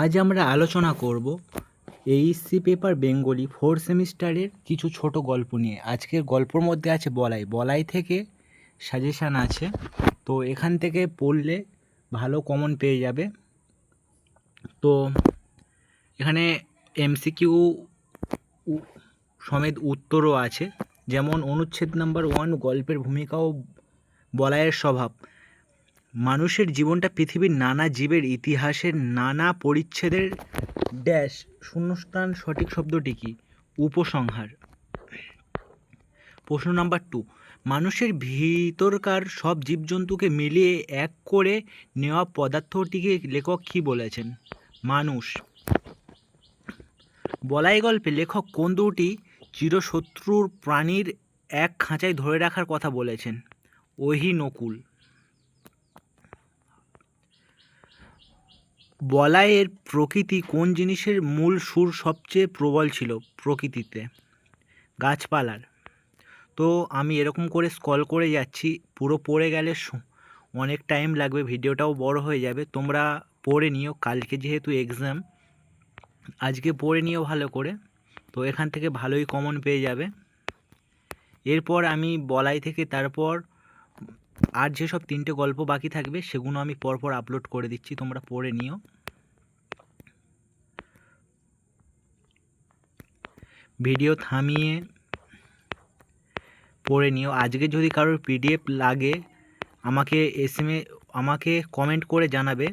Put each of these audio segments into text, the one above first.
আজ আমরা আলোচনা করব এইচএসসি পেপার বেঙ্গলি 4 সেমিস্টারের কিছু ছোট গল্প নিয়ে। আজকের গল্পর মধ্যে আছে বলাই। বলাই থেকে সাজেশান আছে, তো এখান থেকে পড়লে ভালো কমন পেয়ে যাবে। তো এখানে এমসিকিউ সমেত উত্তরও আছে, যেমন অনুচ্ছেদ নাম্বার 1, গল্পের ভূমিকা ও বলাইয়ের স্বভাব। মানুষের জীবনটা পৃথিবীর নানা জীবের ইতিহাসের নানা পরিচ্ছেদের ড্যাশ শূন্যস্থান সঠিক শব্দটি কি? উপসংহার। প্রশ্ন নাম্বার 2, মানুষের ভিতরকার সব জীবজন্তুকে মিলিয়ে এক করে নেওয়া পদার্থটিকে লেখক কি বলেছেন? মানুষ। বলাই গল্পে লেখক কোন দুটি চিরশত্রুর প্রাণীর এক খাঁচায় ধরে রাখার কথা বলেছেন? ওহি নকুল। বলাইয়ের প্রকৃতি কোন জিনিসের মূল সুর সবচেয়ে প্রবল ছিল? প্রকৃতিতে, গাছপালার। তো আমি এরকম করে স্ক্রল করে যাচ্ছি, পুরো পড়ে গেলে অনেক টাইম লাগবে, ভিডিওটাও বড় হয়ে যাবে। তোমরা পড়ে নিও, কালকে যেহেতু এক্সাম, আজকে পড়ে নিও ভালো করে। তো এখান থেকে ভালোই কমন পেয়ে যাবে। এরপর আমি বলাই থেকে তারপর আর যেসব 3টে গল্প বাকি থাকবে সেগুলো আমি পরপর আপলোড করে দিচ্ছি, তোমরা পড়ে নিও। ভিডিও থামিয়ে পড়ে নিও। আজকে যদি কারোর পিডিএফ লাগে আমাকে কমেন্ট করে জানাবে,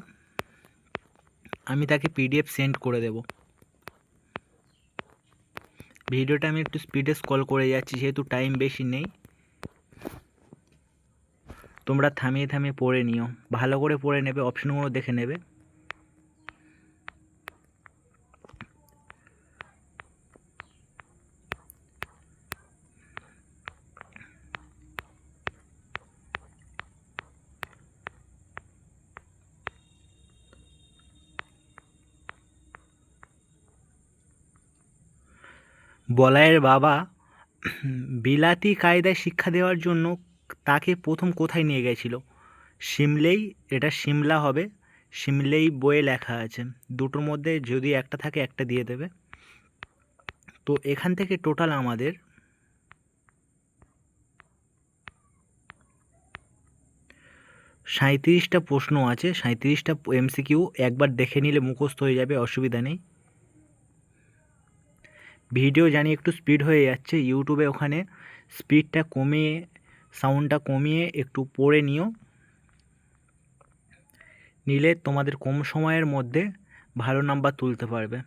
আমি তাকে পিডিএফ সেন্ড করে দেব। ভিডিওটা আমি একটু স্পিডে স্ক্রল করে যাচ্ছি যেহেতু টাইম বেশি নেই। তোমরা থামিয়ে থামিয়ে পড়ে নিও, ভালো করে পড়ে নেবে, অপশনগুলো দেখে নেবে। বলাইয়ের বাবা বিলাতি কায়দায় শিক্ষা দেওয়ার জন্য তাকে প্রথম কোথায় নিয়ে গেছিল? সিমলেই। এটা সিমলা হবে, সিমলেই বইয়ে লেখা আছে। দুটোর মধ্যে যদি একটা থাকে একটা দিয়ে দেবে। তো এখান থেকে টোটাল আমাদের 37টা প্রশ্ন আছে, 37টা এমসিকিউ। একবার দেখে নিলে মুখস্থ হয়ে যাবে, অসুবিধা নেই। ভিডিও জানি একটু স্পিড হয়ে যাচ্ছে, ইউটিউবে ওখানে স্পিডটা কমিয়ে, সাউন্ডটা কমিয়ে একটু পড়ে নিলে তোমাদের কম সময়ের মধ্যে ভালো নাম্বার তুলতে পারবে।